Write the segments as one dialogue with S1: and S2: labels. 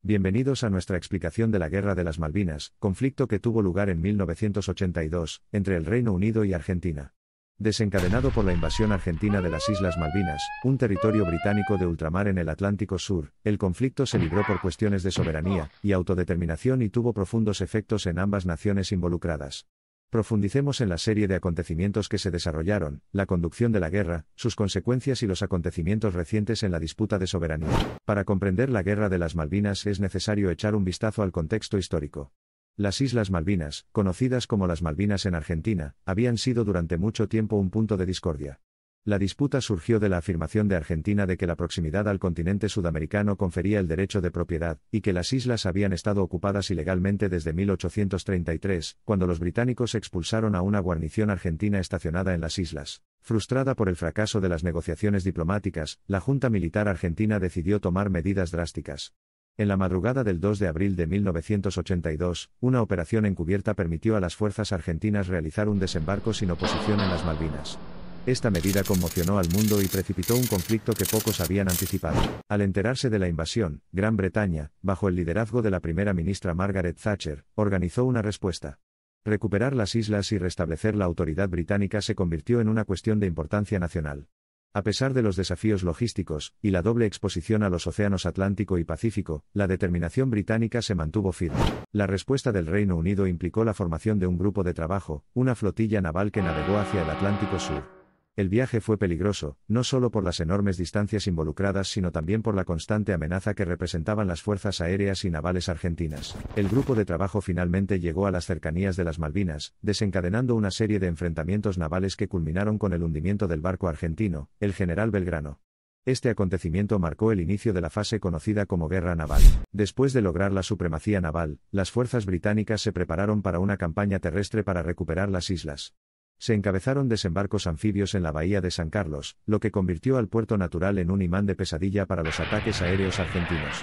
S1: Bienvenidos a nuestra explicación de la Guerra de las Malvinas, conflicto que tuvo lugar en 1982, entre el Reino Unido y Argentina. Desencadenado por la invasión argentina de las Islas Malvinas, un territorio británico de ultramar en el Atlántico Sur, el conflicto se libró por cuestiones de soberanía y autodeterminación y tuvo profundos efectos en ambas naciones involucradas. Profundicemos en la serie de acontecimientos que se desarrollaron, la conducción de la guerra, sus consecuencias y los acontecimientos recientes en la disputa de soberanía. Para comprender la Guerra de las Malvinas es necesario echar un vistazo al contexto histórico. Las Islas Malvinas, conocidas como las Malvinas en Argentina, habían sido durante mucho tiempo un punto de discordia. La disputa surgió de la afirmación de Argentina de que la proximidad al continente sudamericano confería el derecho de propiedad, y que las islas habían estado ocupadas ilegalmente desde 1833, cuando los británicos expulsaron a una guarnición argentina estacionada en las islas. Frustrada por el fracaso de las negociaciones diplomáticas, la Junta Militar Argentina decidió tomar medidas drásticas. En la madrugada del 2 de abril de 1982, una operación encubierta permitió a las fuerzas argentinas realizar un desembarco sin oposición en las Malvinas. Esta medida conmocionó al mundo y precipitó un conflicto que pocos habían anticipado. Al enterarse de la invasión, Gran Bretaña, bajo el liderazgo de la primera ministra Margaret Thatcher, organizó una respuesta. Recuperar las islas y restablecer la autoridad británica se convirtió en una cuestión de importancia nacional. A pesar de los desafíos logísticos, y la doble exposición a los océanos Atlántico y Pacífico, la determinación británica se mantuvo firme. La respuesta del Reino Unido implicó la formación de un grupo de trabajo, una flotilla naval que navegó hacia el Atlántico Sur. El viaje fue peligroso, no solo por las enormes distancias involucradas sino también por la constante amenaza que representaban las fuerzas aéreas y navales argentinas. El grupo de trabajo finalmente llegó a las cercanías de las Malvinas, desencadenando una serie de enfrentamientos navales que culminaron con el hundimiento del barco argentino, el General Belgrano. Este acontecimiento marcó el inicio de la fase conocida como Guerra Naval. Después de lograr la supremacía naval, las fuerzas británicas se prepararon para una campaña terrestre para recuperar las islas. Se encabezaron desembarcos anfibios en la bahía de San Carlos, lo que convirtió al puerto natural en un imán de pesadilla para los ataques aéreos argentinos.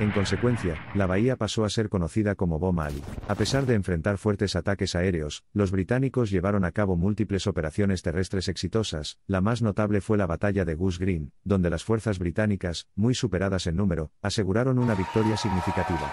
S1: En consecuencia, la bahía pasó a ser conocida como Bom Ali. A pesar de enfrentar fuertes ataques aéreos, los británicos llevaron a cabo múltiples operaciones terrestres exitosas. La más notable fue la batalla de Goose Green, donde las fuerzas británicas, muy superadas en número, aseguraron una victoria significativa.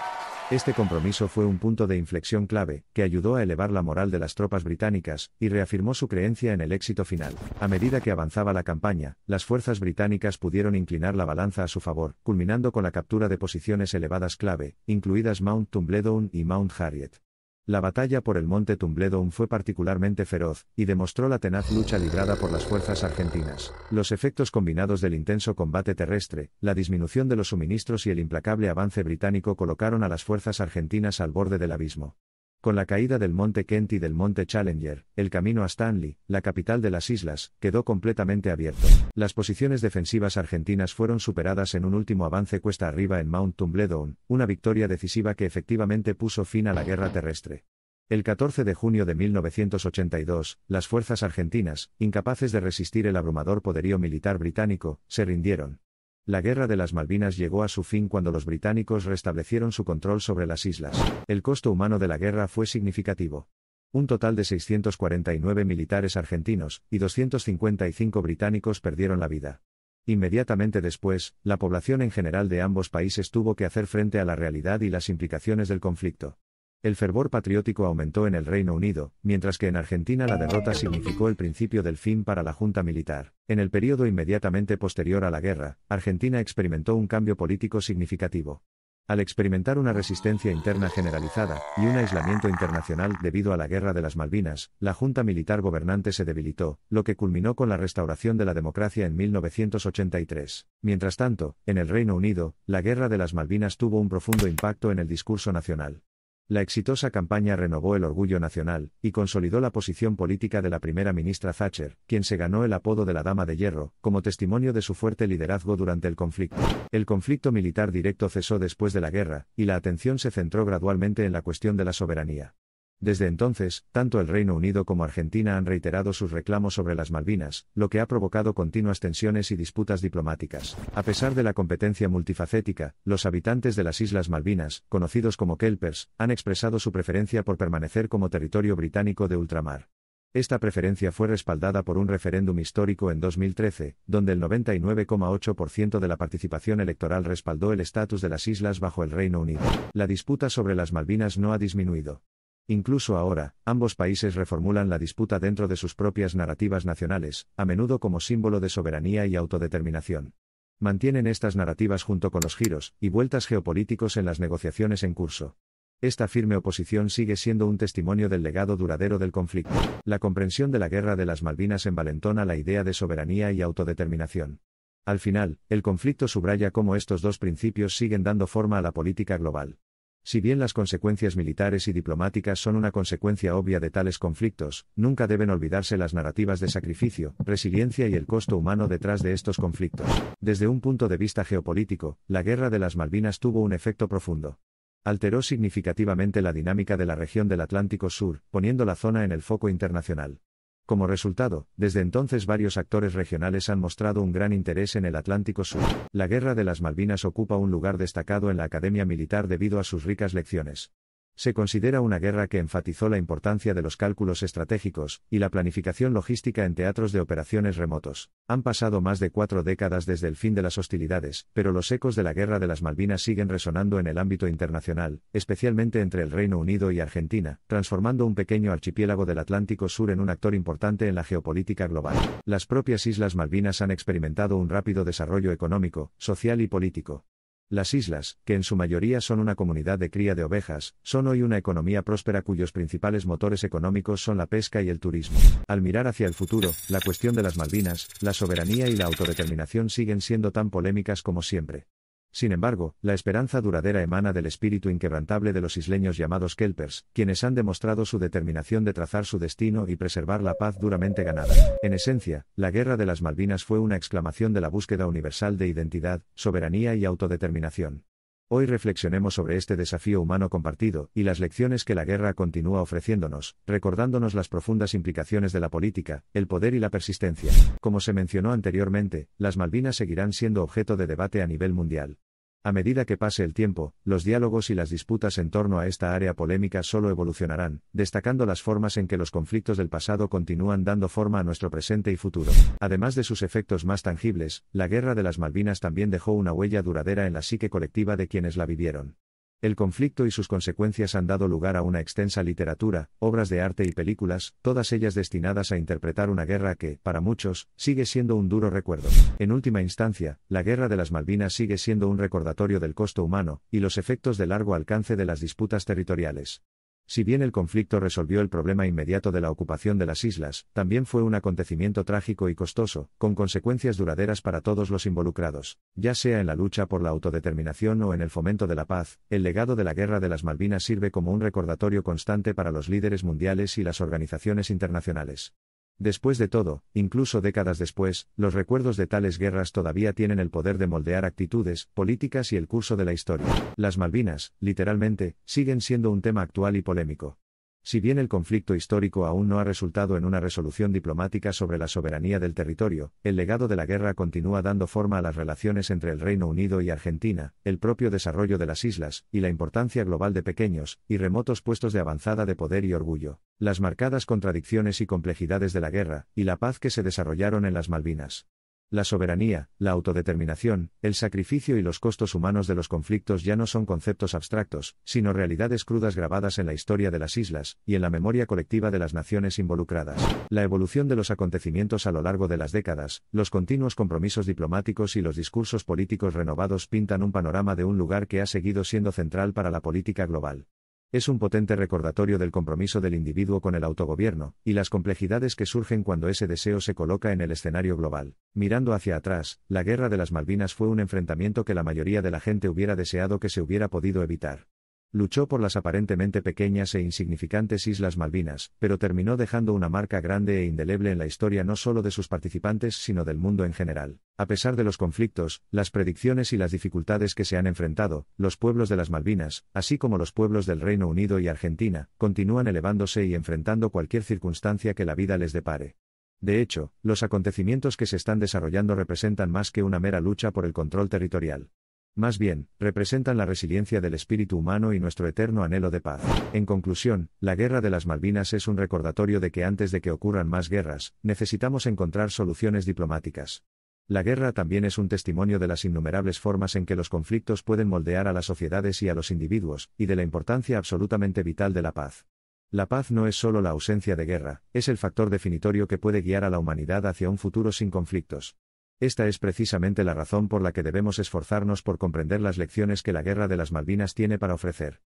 S1: Este compromiso fue un punto de inflexión clave, que ayudó a elevar la moral de las tropas británicas, y reafirmó su creencia en el éxito final. A medida que avanzaba la campaña, las fuerzas británicas pudieron inclinar la balanza a su favor, culminando con la captura de posiciones elevadas clave, incluidas Mount Tumbledown y Mount Harriet. La batalla por el monte Tumbledown fue particularmente feroz, y demostró la tenaz lucha librada por las fuerzas argentinas. Los efectos combinados del intenso combate terrestre, la disminución de los suministros y el implacable avance británico colocaron a las fuerzas argentinas al borde del abismo. Con la caída del monte Kent y del monte Challenger, el camino a Stanley, la capital de las islas, quedó completamente abierto. Las posiciones defensivas argentinas fueron superadas en un último avance cuesta arriba en Mount Tumbledown, una victoria decisiva que efectivamente puso fin a la guerra terrestre. El 14 de junio de 1982, las fuerzas argentinas, incapaces de resistir el abrumador poderío militar británico, se rindieron. La Guerra de las Malvinas llegó a su fin cuando los británicos restablecieron su control sobre las islas. El costo humano de la guerra fue significativo. Un total de 649 militares argentinos y 255 británicos perdieron la vida. Inmediatamente después, la población en general de ambos países tuvo que hacer frente a la realidad y las implicaciones del conflicto. El fervor patriótico aumentó en el Reino Unido, mientras que en Argentina la derrota significó el principio del fin para la Junta Militar. En el período inmediatamente posterior a la guerra, Argentina experimentó un cambio político significativo. Al experimentar una resistencia interna generalizada y un aislamiento internacional debido a la Guerra de las Malvinas, la Junta Militar gobernante se debilitó, lo que culminó con la restauración de la democracia en 1983. Mientras tanto, en el Reino Unido, la Guerra de las Malvinas tuvo un profundo impacto en el discurso nacional. La exitosa campaña renovó el orgullo nacional, y consolidó la posición política de la primera ministra Thatcher, quien se ganó el apodo de la Dama de Hierro, como testimonio de su fuerte liderazgo durante el conflicto. El conflicto militar directo cesó después de la guerra, y la atención se centró gradualmente en la cuestión de la soberanía. Desde entonces, tanto el Reino Unido como Argentina han reiterado sus reclamos sobre las Malvinas, lo que ha provocado continuas tensiones y disputas diplomáticas. A pesar de la competencia multifacética, los habitantes de las Islas Malvinas, conocidos como Kelpers, han expresado su preferencia por permanecer como territorio británico de ultramar. Esta preferencia fue respaldada por un referéndum histórico en 2013, donde el 99,8% de la participación electoral respaldó el estatus de las islas bajo el Reino Unido. La disputa sobre las Malvinas no ha disminuido. Incluso ahora, ambos países reformulan la disputa dentro de sus propias narrativas nacionales, a menudo como símbolo de soberanía y autodeterminación. Mantienen estas narrativas junto con los giros y vueltas geopolíticos en las negociaciones en curso. Esta firme oposición sigue siendo un testimonio del legado duradero del conflicto. La comprensión de la Guerra de las Malvinas envalentona la idea de soberanía y autodeterminación. Al final, el conflicto subraya cómo estos dos principios siguen dando forma a la política global. Si bien las consecuencias militares y diplomáticas son una consecuencia obvia de tales conflictos, nunca deben olvidarse las narrativas de sacrificio, resiliencia y el costo humano detrás de estos conflictos. Desde un punto de vista geopolítico, la Guerra de las Malvinas tuvo un efecto profundo. Alteró significativamente la dinámica de la región del Atlántico Sur, poniendo la zona en el foco internacional. Como resultado, desde entonces varios actores regionales han mostrado un gran interés en el Atlántico Sur. La Guerra de las Malvinas ocupa un lugar destacado en la Academia Militar debido a sus ricas lecciones. Se considera una guerra que enfatizó la importancia de los cálculos estratégicos y la planificación logística en teatros de operaciones remotos. Han pasado más de 4 décadas desde el fin de las hostilidades, pero los ecos de la Guerra de las Malvinas siguen resonando en el ámbito internacional, especialmente entre el Reino Unido y Argentina, transformando un pequeño archipiélago del Atlántico Sur en un actor importante en la geopolítica global. Las propias Islas Malvinas han experimentado un rápido desarrollo económico, social y político. Las islas, que en su mayoría son una comunidad de cría de ovejas, son hoy una economía próspera cuyos principales motores económicos son la pesca y el turismo. Al mirar hacia el futuro, la cuestión de las Malvinas, la soberanía y la autodeterminación siguen siendo tan polémicas como siempre. Sin embargo, la esperanza duradera emana del espíritu inquebrantable de los isleños llamados kelpers, quienes han demostrado su determinación de trazar su destino y preservar la paz duramente ganada. En esencia, la Guerra de las Malvinas fue una exclamación de la búsqueda universal de identidad, soberanía y autodeterminación. Hoy reflexionemos sobre este desafío humano compartido y las lecciones que la guerra continúa ofreciéndonos, recordándonos las profundas implicaciones de la política, el poder y la persistencia. Como se mencionó anteriormente, las Malvinas seguirán siendo objeto de debate a nivel mundial. A medida que pase el tiempo, los diálogos y las disputas en torno a esta área polémica solo evolucionarán, destacando las formas en que los conflictos del pasado continúan dando forma a nuestro presente y futuro. Además de sus efectos más tangibles, la Guerra de las Malvinas también dejó una huella duradera en la psique colectiva de quienes la vivieron. El conflicto y sus consecuencias han dado lugar a una extensa literatura, obras de arte y películas, todas ellas destinadas a interpretar una guerra que, para muchos, sigue siendo un duro recuerdo. En última instancia, la Guerra de las Malvinas sigue siendo un recordatorio del costo humano y los efectos de largo alcance de las disputas territoriales. Si bien el conflicto resolvió el problema inmediato de la ocupación de las islas, también fue un acontecimiento trágico y costoso, con consecuencias duraderas para todos los involucrados. Ya sea en la lucha por la autodeterminación o en el fomento de la paz, el legado de la Guerra de las Malvinas sirve como un recordatorio constante para los líderes mundiales y las organizaciones internacionales. Después de todo, incluso décadas después, los recuerdos de tales guerras todavía tienen el poder de moldear actitudes, políticas y el curso de la historia. Las Malvinas, literalmente, siguen siendo un tema actual y polémico. Si bien el conflicto histórico aún no ha resultado en una resolución diplomática sobre la soberanía del territorio, el legado de la guerra continúa dando forma a las relaciones entre el Reino Unido y Argentina, el propio desarrollo de las islas, y la importancia global de pequeños y remotos puestos de avanzada de poder y orgullo. Las marcadas contradicciones y complejidades de la guerra, y la paz que se desarrollaron en las Malvinas. La soberanía, la autodeterminación, el sacrificio y los costos humanos de los conflictos ya no son conceptos abstractos, sino realidades crudas grabadas en la historia de las islas, y en la memoria colectiva de las naciones involucradas. La evolución de los acontecimientos a lo largo de las décadas, los continuos compromisos diplomáticos y los discursos políticos renovados pintan un panorama de un lugar que ha seguido siendo central para la política global. Es un potente recordatorio del compromiso del individuo con el autogobierno, y las complejidades que surgen cuando ese deseo se coloca en el escenario global. Mirando hacia atrás, la Guerra de las Malvinas fue un enfrentamiento que la mayoría de la gente hubiera deseado que se hubiera podido evitar. Luchó por las aparentemente pequeñas e insignificantes Islas Malvinas, pero terminó dejando una marca grande e indeleble en la historia no solo de sus participantes sino del mundo en general. A pesar de los conflictos, las predicciones y las dificultades que se han enfrentado, los pueblos de las Malvinas, así como los pueblos del Reino Unido y Argentina, continúan elevándose y enfrentando cualquier circunstancia que la vida les depare. De hecho, los acontecimientos que se están desarrollando representan más que una mera lucha por el control territorial. Más bien, representan la resiliencia del espíritu humano y nuestro eterno anhelo de paz. En conclusión, la Guerra de las Malvinas es un recordatorio de que antes de que ocurran más guerras, necesitamos encontrar soluciones diplomáticas. La guerra también es un testimonio de las innumerables formas en que los conflictos pueden moldear a las sociedades y a los individuos, y de la importancia absolutamente vital de la paz. La paz no es solo la ausencia de guerra, es el factor definitorio que puede guiar a la humanidad hacia un futuro sin conflictos. Esta es precisamente la razón por la que debemos esforzarnos por comprender las lecciones que la Guerra de las Malvinas tiene para ofrecer.